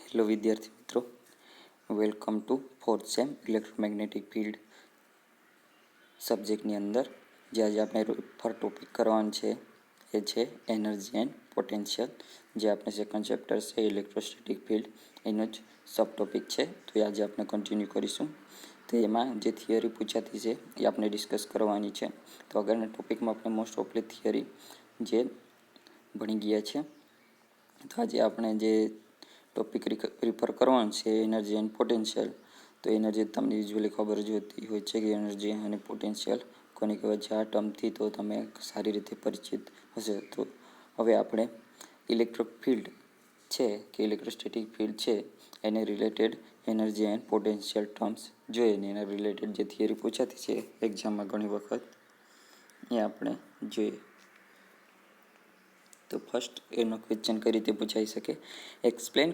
Hello વિદ્યાર્થી મિત્રો, welcome to fourth sem electromagnetic field સબ્જેક્ટની અંદર જે આજે આપણે પર ટોપિક કરવાનું છે એ છે એનર્જી એન્ડ પોટેન્શિયલ. જે આપણે સેકન્ડ ચેપ્ટર છે ઇલેક્ટ્રોસ્ટેટિક ફિલ્ડ એનો જ સબ ટોપિક છે. તો એ આજે આપણે કન્ટિન્યુ કરીશું. તો એમાં જે થિયરી પૂછાતી છે એ આપણે ડિસ્કસ કરવાની છે. તો આગળના ટોપિકમાં આપણે મોસ્ટ ઓફલી થિયરી જે ભણી ગયા છે. તો આજે આપણે જે ટોપિક રિફર કરવાનું છે એનર્જી એન્ડ પોટેન્શિયલ. તો એનર્જી તમને યુઝ્યુઅલી ખબર જ હોતી હોય છે કે એનર્જી અને પોટેન્શિયલ કોને કહેવાય છે. આ ટર્મથી તો તમે સારી રીતે પરિચિત હશે. તો હવે આપણે ઇલેક્ટ્રિક ફિલ્ડ છે કે ઇલેક્ટ્રોસ્ટેટિક ફિલ્ડ છે એને related energy and potential terms જોઈએ ને એના રિલેટેડ જે થિયરી પૂછાતી છે એક્ઝામમાં ઘણી વખત એ આપણે જોઈએ. તો ફર્સ્ટ એનો ક્વેશ્ચન કઈ રીતે પૂછાઈ શકે, explain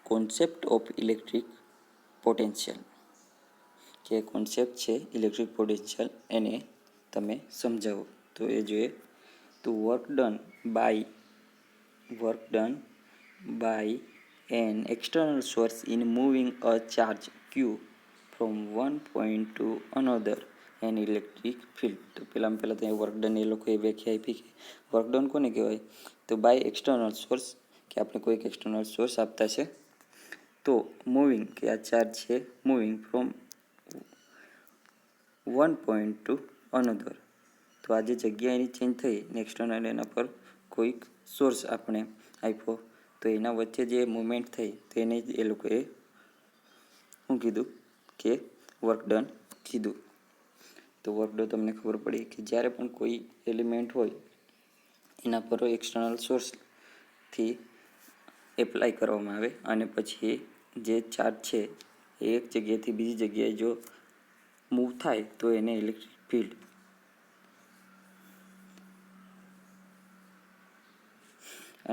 concept of electric potential. કે કોન્સેપ્ટ છે ઇલેક્ટ્રિક પોટેન્શિયલ એને તમે સમજાવો. તો એ જોઈએ તો work done by an external source in moving a charge Q from one point to another an electric field. તો પહેલાં ત્યાં વર્કડન એ લોકોએ વ્યાખ્યા આપી કે વર્કડન કોને કહેવાય, તો બાય એક્સટર્નલ સોર્સ કે આપણે કોઈક એક્સટર્નલ સોર્સ આપતા છે. તો મૂવિંગ કે આ ચાર્જ છે moving from one point to another. તો આ જે જગ્યા એની ચેન્જ થઈ ને એક્સટર્નલ એના પર કોઈક સોર્સ આપણે આપ્યો તો એના વચ્ચે જે મુવમેન્ટ થઈ તો એને જ એ લોકોએ શું કીધું કે વર્ક ડન કીધું. તો વર્ક ડન તમને ખબર પડી કે જ્યારે પણ કોઈ એલિમેન્ટ હોય એના પર એક્સટર્નલ સોર્સથી એપ્લાય કરવામાં આવે અને પછી જે ચાર્જ છે એ એક જગ્યાએથી બીજી જગ્યાએ જો મૂવ થાય તો એને ઇલેક્ટ્રિક ફિલ્ડ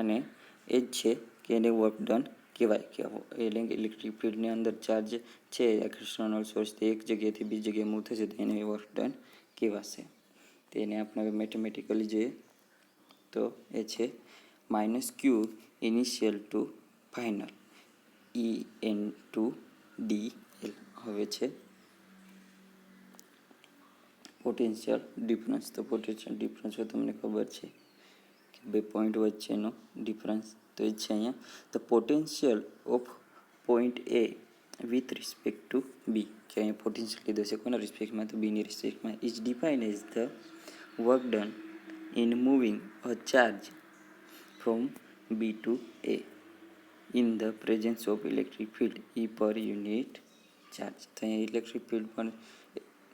અને એ જ છે કે એને વર્ક ડન કહેવાય. કે એટલે ઇલેક્ટ્રિક ફિલ્ડની અંદર ચાર્જ છે એક્સટર્નલ સોર્સથી એક જગ્યાએથી બીજી જગ્યાએ મૂવ થશે તો એને વર્ક ડન કહેવાશે. તેને આપણે મેથેમેટિકલી જોઈએ તો એ છે માઇનસ ક્યુ ઇનિશિયલ ટુ ફાઇનલ E/dl. હવે છે પોટેન્શિયલ ડિફરન્સ. તો પોટેન્શિયલ ડિફરન્સ તમને ખબર છે કે બે પોઈન્ટ વચ્ચેનો ડિફરન્સ. તો એ છે અહીંયા the potential of point A with respect to B. કે અહીંયા પોટેન્શિયલ લીધો છે કોના રિસ્પેક્ટમાં, તો બીની રિસ્પેક્ટમાં. Is define as the work done in moving a charge from B to A in the presence of electric field E પર યુનિટ ચાર્જ. તો અહીંયા ઇલેક્ટ્રિક ફિલ્ડ પણ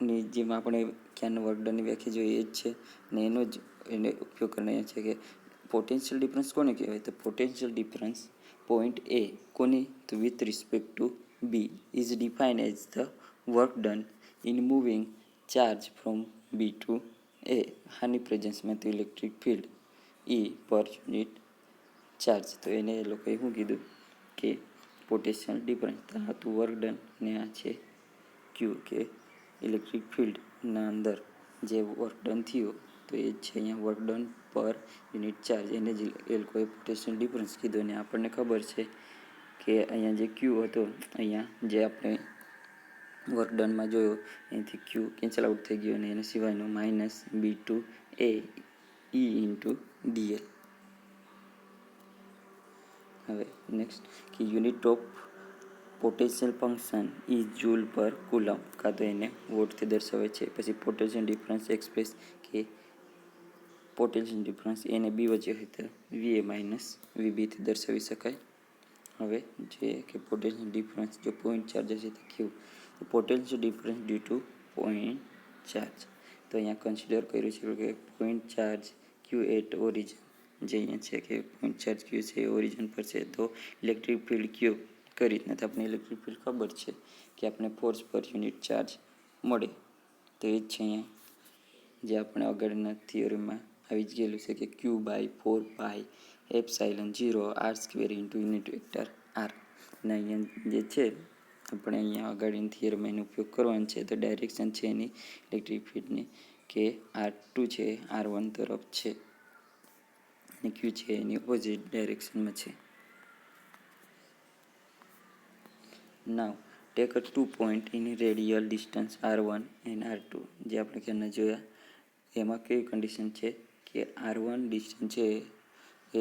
ની જેમ આપણે ક્યાંનો વર્ક ડનની વ્યાખ્યા જોઈએ એ જ છે ને એનો જ એને ઉપયોગ કરીને છે કે પોટેન્શિયલ ડિફરન્સ કોને કહેવાય, તો પોટેન્શિયલ ડિફરન્સ પોઈન્ટ એ કોની, તો with respect to B is define as the work done in moving charge from B to A. આની પ્રેઝન્સમાં તો ઇલેક્ટ્રિક ફિલ્ડ E પર યુનિટ ચાર્જ. તો એને એ લોકોએ શું કીધું કે પોટેન્શિયલ ડિફરન્સ. આ હતું વર્ક ડન ને આ છે ક્યુ કે ઇલેક્ટ્રિક ફિલ્ડના અંદર જે વર્ક ડન થયું તો એ જ છે અહીંયા વર્ક ડન પર યુનિટ ચાર્જ. એને જ એ લોકોએ પોટેન્શિયલ ડિફરન્સ કીધું. અને આપણને ખબર છે કે અહીંયા જે ક્યુ હતો અહીંયા જે આપણે વર્ક ડનમાં જોયો અહીંથી ક્યુ કેન્સલ આઉટ થઈ ગયો અને એના સિવાયનો minus B to A E/dl. હવે નેક્સ્ટ કે unit of potential function is joule પર કુલમ, કાં તો એને વોટથી દર્શાવે છે. પછી પોટેન્શિયલ ડિફરન્સ એક્સપ્રેસ કે પોટેન્શિયલ ડિફરન્સ એને બી વચ્ચે હોય તો VA માઇનસ VBથી દર્શાવી શકાય. હવે જોઈએ કે પોટેન્શિયલ ડિફરન્સ જો પોઈન્ટ ચાર્જ હશે તો કેવું, તો potential difference due to point charge. તો અહીંયા કન્સિડર કર્યું છે કે point charge Q at origin, જે અહીંયા છે કે પોઈન્ટ ચાર્જ ક્યુ છે એ ઓરિજિન પર છે. તો ઇલેક્ટ્રિક ફિલ્ડ ક્યુ કઈ રીતના, તો આપણે ઇલેક્ટ્રિક ફિલ્ડ ખબર છે કે આપણે ફોર્સ પર યુનિટ ચાર્જ મળે. તો એ જ છે અહીંયા જે આપણે આગળના થિયરીમાં આવી જ ગયેલું છે કે Q/4πε0 r² into unit vector R. અને અહીંયા જે છે આપણે અહીંયા આગળની થિયરીમાં એનો ઉપયોગ કરવાનો છે. તો ડાયરેક્શન છે એની ઇલેક્ટ્રિક ફિલ્ડની કે R2 છે R1 તરફ છે અને Q છે એની ઓપોઝિટ ડાયરેક્શનમાં છે. Now take a 2 point in radial distance R1 and R2. જે આપણે ક્યારના જોયા એમાં કેવી કન્ડિશન છે કે R1 ડિસ્ટન્સ છે એ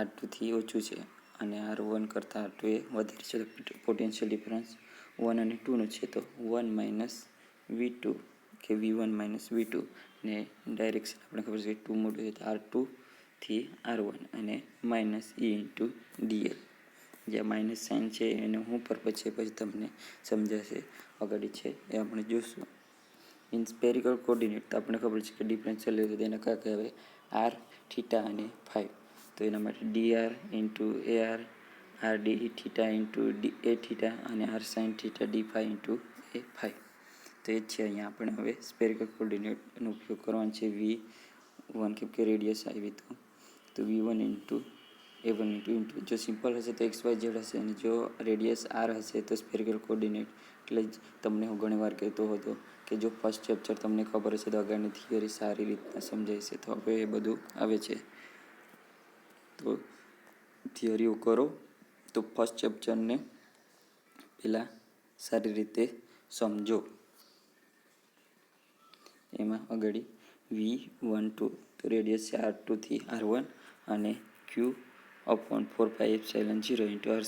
R2થી ઓછું છે અને R1 કરતાં R2 એ વધારે છે. પોટેન્શિયલ ડિફરન્સ 1 અને 2નો છે તો 1 માઇનસ V2 કે V1 માઇનસ V2 ને ડાયરેક્શન આપણે ખબર છે કે 2 મોટું છે તો R2થી R1 અને માઇનસ E ઇન્ટુ DL. જે માઇનસ સાઇન છે એને હું પર્પઝ છે પછી તમને સમજાશે આગળ છે એ આપણે જોઈશું. ઇન સ્પેરિકલ કોર્ડિનેટ તો આપણે ખબર છે કે ડિફરન્શિયલ લે તો તેના કયા કહેવાય આર થીટા અને ફાઇવ. તો એના માટે dr into AR R d theta into A theta અને R sine theta d phi into A phi. તો એ જ છે અહીંયા આપણે હવે સ્પેરિકલ કોર્ડિનેટનો ઉપયોગ કરવાનો છે. V1 કેમ કે રેડિયસ આવી તો V1 ઇન્ટુ A1 ઇન્ટુ જો સિમ્પલ હશે તો XYZ હશે અને જો રેડિયસ R હશે તો સ્પેરિકલ કોર્ડિનેટ. એટલે જ તમને હું ઘણીવાર કહેતો હતો કે જો ફર્સ્ટ ચેપ્ટર તમને ખબર હશે તો આગળની થિયરી સારી રીતના સમજાય છે. તો હવે એ બધું આવે છે તો થિયરીઓ કરો તો ફર્સ્ટ ચેપ્ટરને પહેલાં સારી રીતે સમજો. એમાં આગળ V12 તો રેડિયસ છે R2થી R1 અને Q/4πε0 ઇન્ટુ R²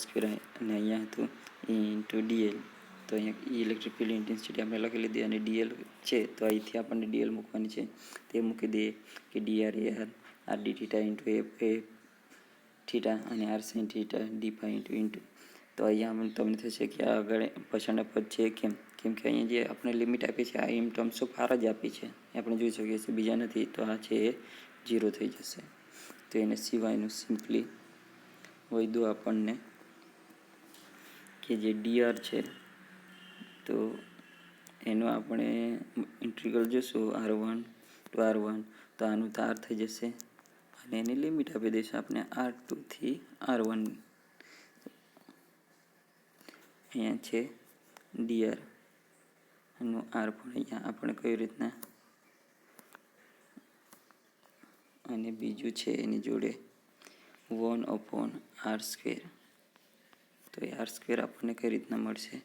અને અહીંયા હતું E ઇન્ટુ DL. તો અહીંયા ઇલેક્ટ્રિક ફિલ્ડ ઇન્ટેન્સિટી આપણે લખી લીધી અને DL છે તો અહીંથી આપણને DL મૂકવાની છે તે મૂકી દઈએ કે dr AR R d theta into A theta અને R sine theta d phi into. તો અહીંયા તમને થશે કે આગળ પાછળના પદ છે કેમ કે અહીંયા જે આપણે લિમિટ આપી છે આ ઇન ટર્મ્સ ઓફ આર જ આપી છે આપણે જોઈ શકીએ છીએ બીજા નથી. તો આ છે એ 0 થઈ જશે. તો એને સિવાયનું સિમ્પલી વૈધું આપણને કે જે dr છે તો એનો આપણે ઇન્ટિગ્રલ જોઈશું R1 ટુ R1 તો આનું તો R થઈ જશે અને એની લિમિટ આપી દઈશું આપણે R2થી R1. અહીંયા છે dr નું R પણ અહીંયા આપણે કઈ રીતના અને બીજું છે એની જોડે 1/r². તો એ R² આપણને કઈ રીતના મળશે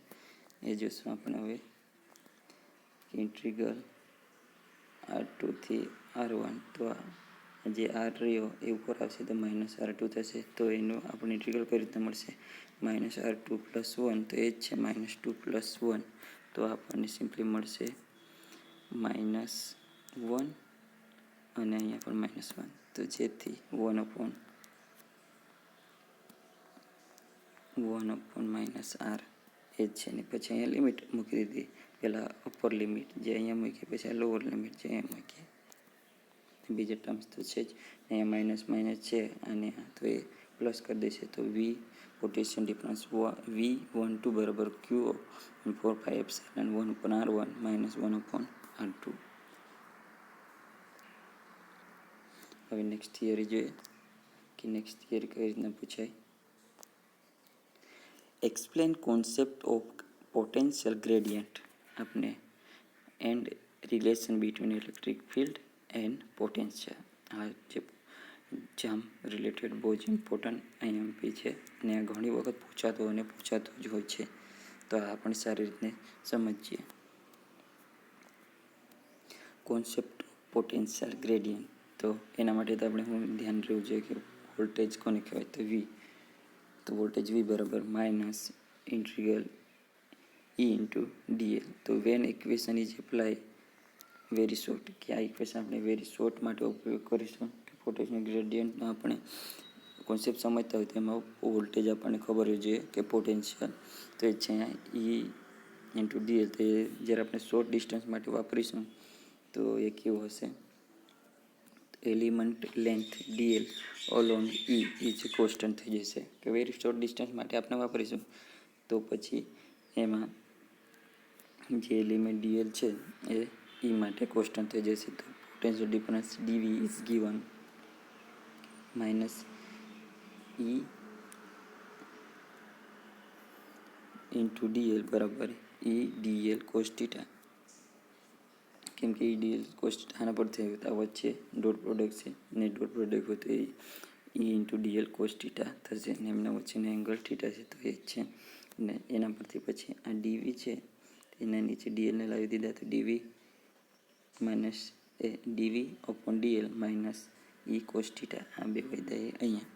એ જોઈશું આપણે હવે. ઇન્ટિગ્રલ R2થી R1 તો જે R રહ્યો એ ઉપર આવશે તો -R2 થશે. તો એનું આપણે ઇન્ટિગ્રલ કઈ રીતના મળશે -R2 + 1 તો એ જ છે -2 + 1 તો આપણને સિમ્પલી મળશે -1 અને અહીંયા પણ -1 તો જેથી 1/(-r) એ જ છે ને પછી અહીંયા લિમિટ મૂકી દીધી. પહેલાં અપર લિમિટ જે અહીંયા મૂકી પછી આ લોઅર લિમિટ જે અહીંયા મૂકી. બીજા ટર્મ્સ તો છે જ અહીંયા માઇનસ છે અને તો એ પ્લસ કરી દેશે તો V પોટેન્શિયલ ડિફરન્સ V12 બરાબર Q/4πε1/r1 -1/r2. હવે નેક્સ્ટ થિયરી જોઈએ કે નેક્સ્ટ થિયરી કઈ રીતના પૂછાય. Explain concept of potential gradient આપણે and relation between electric field and potential. આ જે જામ રિલેટેડ બહુ જ ઇમ્પોર્ટન્ટ IMP છે અને આ ઘણી વખત પૂછાતું જ હોય છે તો આ આપણે સારી રીતે સમજીએ. કોન્સેપ્ટ ઓફ પોટેન્શિયલ ગ્રેડિયન્ટ તો એના માટે તો આપણે ધ્યાન રહેવું જોઈએ કે વોલ્ટેજ કોને કહેવાય તો V. તો વોલ્ટેજ V બરાબર minus integral E into DL. તો when equation is apply very short કે આ ઇક્વેશન આપણે વેરી શોર્ટ માટે ઉપયોગ કરીશું કે પોટેન્શિયલ ગ્રેડિયન્ટનો આપણે કોન્સેપ્ટ સમજતા હોય તો એમાં વોલ્ટેજ આપણને ખબર હોવી જોઈએ કે પોટેન્શિયલ તો એ છે અહીંયા E ઇન્ટુ DL. તો એ જ્યારે આપણે શોર્ટ ડિસ્ટન્સ માટે વાપરીશું તો એ કેવું હશે element length DL along E is constant થઈ જશે કે વેરી શોર્ટ ડિસ્ટન્સ માટે આપણે વાપરીશું તો પછી એમાં જે એલિમેન્ટ DL છે એ E માટે કોન્સ્ટન્ટ થઈ જશે. તો potential difference dV is given -E into DL બરાબર E DL cos θ. કેમ કે E DL cos θ આના પરથી આવ્યું તો આ વચ્ચે ડોટ પ્રોડક્ટ છે ને ડોટ પ્રોડક્ટ હોય તો E ઇન્ટુ DL cos θ થશે અને એમના વચ્ચેનો એંગલ θ છે તો એ જ છે ને એના પરથી પછી આ ડીવી છે એના નીચે ડીએલને લાવી દીધા તો ડીવી માઇનસ એ dV upon dl minus E cos theta આ બે વૈદાએ અહીંયા.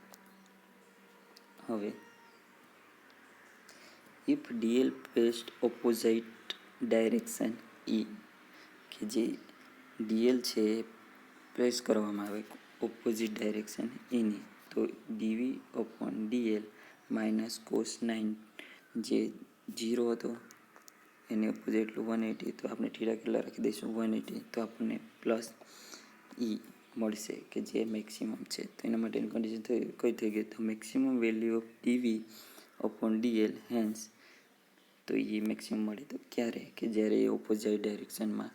હવે if dl placed opposite direction E, કે જે ડીએલ છે એ પ્લેસ કરવામાં આવે ઓપોઝિટ ડાયરેક્શન એની, તો ડીવી અપોન ડીએલ માઇનસ કોસ 9 જે 0 હતો એને ઓપોઝિટ એટલું 180, તો આપણે થીટા કેટલા રાખી દઈશું 180, તો આપણને પ્લસ ઈ મળશે કે જે મેક્સિમમ છે. તો એના માટેની કન્ડિશન કઈ થઈ ગઈ, તો maximum value of dV upon dL hence, તો એ મેક્સિમમ મળે તો ક્યારે, કે જ્યારે એ ઓપોઝિટ ડાયરેક્શનમાં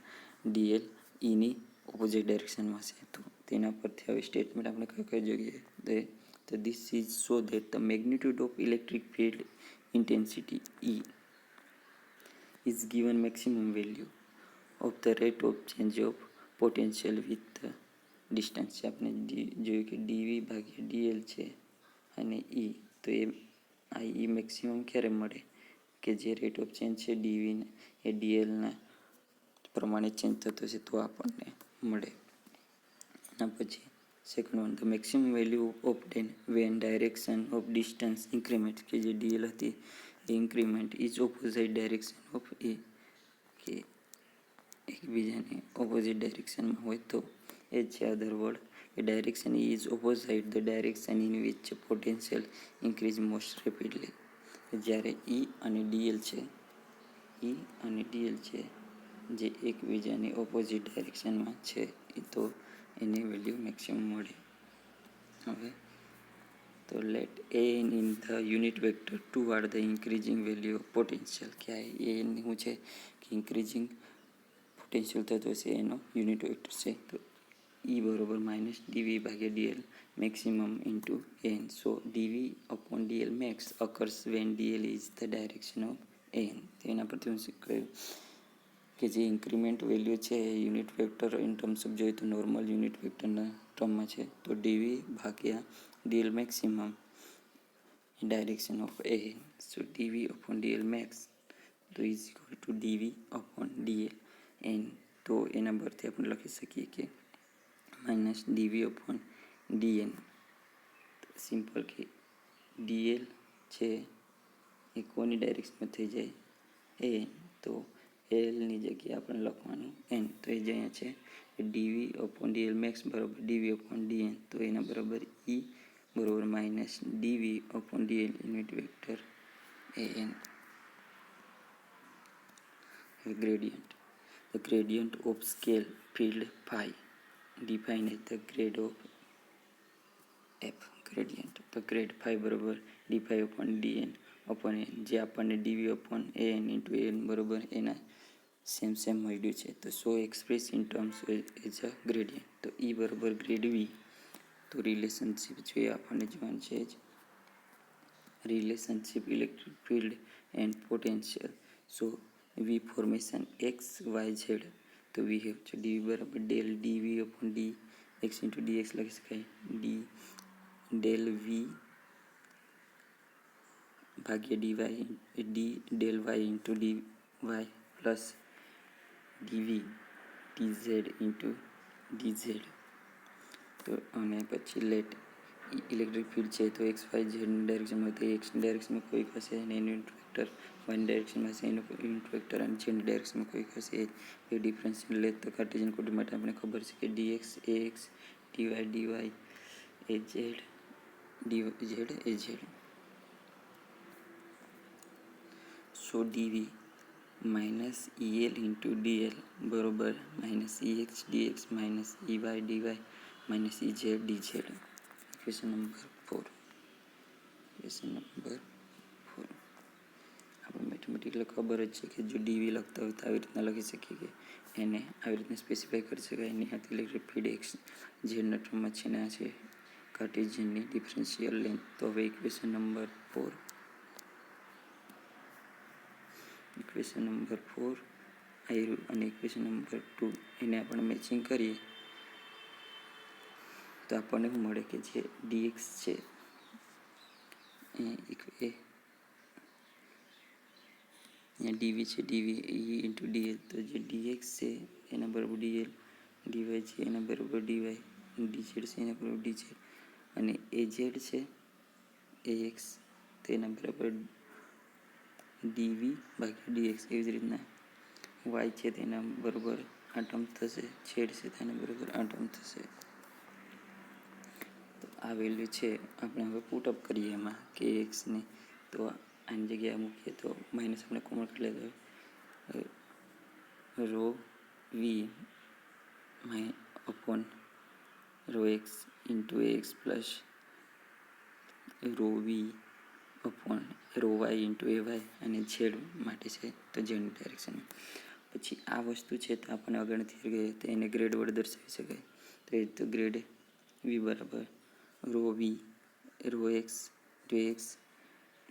ડીએલ ઈની ઓપોઝિટ ડાયરેક્શનમાં છે. તો તેના પરથી હવે સ્ટેટમેન્ટ આપણે કઈ જગ્યાએ તો this is so that the magnitude of electric field intensity E is given maximum value of the rate of change of potential with the distance. આપણે જોયું કે ડીવી ભાગ્યા ડીએલ છે અને ઈ, તો આ ઈ મેક્સિમમ ક્યારે મળે, કે જે રેટ ઓફ ચેન્જ છે ડીવીને એ ડીએલના પ્રમાણે ચેન્જ થતો છે તો આપણને મળે. એના પછી second one, the maximum value obtain when direction of distance increment, કે જે ડીએલ હતી increment is opposite direction of E, કે એકબીજાની ઓપોઝિટ ડાયરેક્શનમાં હોય તો એ જ છે અધર વર્ડ કે direction is opposite the direction in which potential increase most rapidly. જ્યારે ઈ અને ડીએલ છે જે એકબીજાની ઓપોઝિટ ડાયરેક્શનમાં છે તો એની વેલ્યુ મેક્સિમમ મળે. હવે તો let A in the unit vector toward the increasing value of potential, કે આ એ શું છે કે ઇન્ક્રીઝિંગ પોટેન્શિયલ થતો છે એનો યુનિટ વેક્ટર છે. તો ઈ બરોબર માઇનસ ડીવી ભાગ્યા DL maximum into N. So dV upon DL max occurs when dL is the direction of N. તો એના પરથી હું શીખવાયું કે જે ઇન્ક્રીમેન્ટ વેલ્યુ છે એ unit vector in terms of જોઈએ તો નોર્મલ યુનિટ વેક્ટરના ટર્મમાં છે, તો ડીવી ભાગ્યા DL maximum direction of E. So dV upon DL max તો is equal to dV upon dl N. તો એના પરથી આપણે લખી શકીએ કે minus dV upon dN. Simple કે ડીએલ છે એ કોની ડાયરેક્શનમાં થઈ જાય એ, તો એલની જગ્યાએ આપણે લખવાનું એન, તો એ જ અહીંયા છે ડીવી અપોન ડીએલ મેક્સ બરાબર ડીવી અપોન ડીએન, તો એના બરાબર ઈ બરાબર minus dV upon dL unit vector N. Gradient. The gradient of scale field phi defined as the grade of f. Gradient. તો ગ્રેડ phi બરાબર D phi upon dn upon n, જે આપણને dv upon an into n બરાબર એના same મળ્યું છે. તો so express in terms as a gradient. તો ઈ બરાબર ગ્રેડ વી. તો રિલેશનશિપ જોઈએ આપણને જોવાનું છે જ relationship electric field and potential. So we formation X Y Z, તો વી હેવ છે ડીવી બરાબર del dV upon D X into D X લખી શકાય, ડી ડેલ વી ભાગ્યા dy D del Y into D Y plus dV dZ into dZ. તો અને પછી late electric field છે તો એક્સ વાય ઝેડની ડાયરેક્શનમાં, તો એક્સની ડાયરેક્શનમાં કોઈક હશે અને એનું યુનિટ વેક્ટર વાયની ડાયરેક્શનમાં હશે એનું યુનિટ વેક્ટર અને ઝેડની ડાયરેક્શનમાં કોઈક હશે એ ડિફરન્શિયલ લે. તો કાર્ટેશિયન કોઓર્ડિનેટ માટે આપણે ખબર છે કે dx A X, dy dy A Z, dz A Z. So dV minus El into dl બરોબર minus Ex dx minus Ey dy minus Ez dz. Equation number 4. આપણે મેથમેટિકલી ખબર જ છે કે જો ડીવી લખતા હોય તો આવી રીતના લખી શકીએ કે એને આવી રીતના સ્પેસિફાઈ કરી શકાય. એની હાથ ઇલેક્ટ્રિક ફિલ્ડ એક્સ ઝેડના ટર્મમાં છે ને આ છે કાર્ટેશિયનની ડિફરન્શિયલ લેન્થ. તો હવે ઇક્વેશન નંબર 4 આવ્યું અને ઇક્વેશન નંબર 2 એને આપણે મેચિંગ કરીએ તો આપણને મળે કે જે ડીએક્સ છે એ અહીંયા ડીવી છે, ડીવી ઈ ઇન્ટુ ડીએલ, તો જે ડીએક્સ છે એના બરાબર ડીએલ, ડીવાય છે એના બરાબર ડીવાય, ડીઝેડ છે એના બરાબર ડીઝેડ, અને એઝેડ છે એએક્સ તો એના બરાબર ડીવી ભાગ્યા ડીએક્સ. એવી જ રીતના વાય છે તેના બરાબર આ ટર્મ થશે, ઝેડ છે તેના બરાબર આ ટર્મ થશે. તો આ વેલ્યુ છે આપણે હવે પુટઅપ કરીએ એમાં કે એક્સને, તો આની જગ્યાએ મૂકીએ તો માઇનસ આપણે કોમન કરી લેતો રો વી અપોન રો એક્સ ઇન્ટુ એક્સ પ્લસ રો વી અપોન રો વાય ઇન્ટુ એ વાય, અને ઝેડ માટે છે તો ઝેડની ડાયરેક્શનમાં. પછી આ વસ્તુ છે તો આપણને આગળ નથી ગઈ તો એને ગ્રેડ વડે દર્શાવી શકાય. તો એ તો ગ્રેડ વી બરાબર રો વી રો એક્સ ટુ એક્સ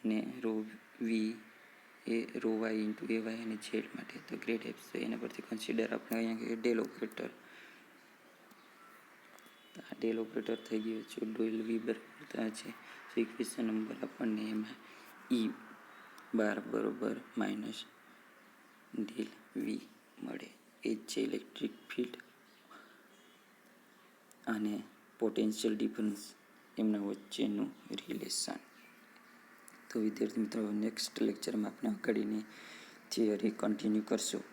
ને રો વી એ રો વાય ઇન્ટુ એ વાય અને ઝેડ માટે તો ગ્રેડ એફ. તો એના પરથી કન્સિડર આપણે અહીંયા કે ડેલ ઓપરેટર, આ ડેલ ઓપરેટર થઈ ગયું છે. ડેલ વી બરાબર છે. તો ઇક્વેશન નંબર આપણને એમાં ઈ બાર બરોબર માઇનસ ડેલ વી મળે. એ જ છે ઇલેક્ટ્રિક ફિલ્ડ અને પોટેન્શિયલ ડિફરન્સ એમના વચ્ચેનું રિલેશન. તો વિદ્યાર્થી મિત્રો નેક્સ્ટ લેક્ચરમાં આપણે આગળની થિયરી કન્ટિન્યુ કરશું.